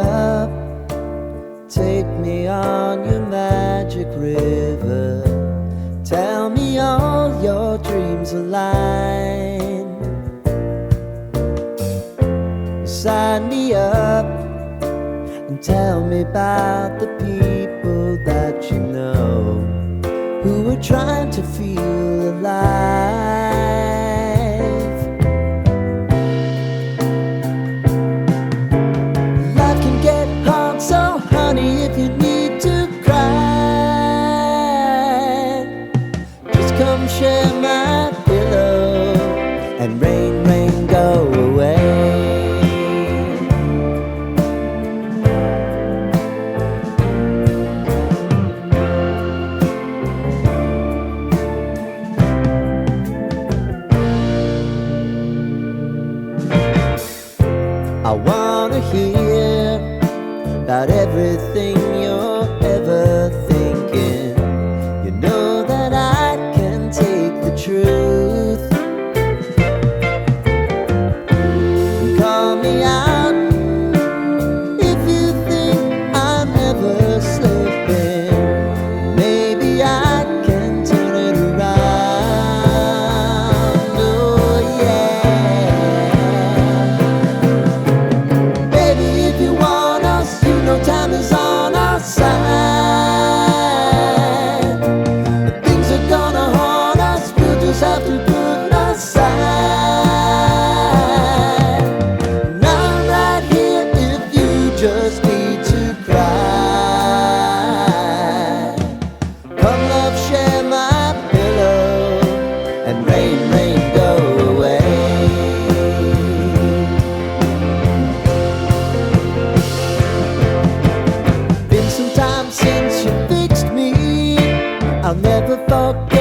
up, take me on your magic river. Tell me all your dreams align. Sign me up and tell me about the people that you know who are trying to feel alive. Life can get hard, so honey, if you need to cry, just come share my pillow and rain, rain, go away. I wanna hear about everything you're ever thinking. You know that I can take the truth. Call me out if you think I'm ever slipping. Maybe I can turn it around. Oh yeah. Baby, if you want us, you know time is on our side. If things are gonna haunt us, we'll just have to put aside. And I'm right here if you just need to cry. Come love, share my pillow and rain, rain, go away. Been some time since you fixed me. I'll never forget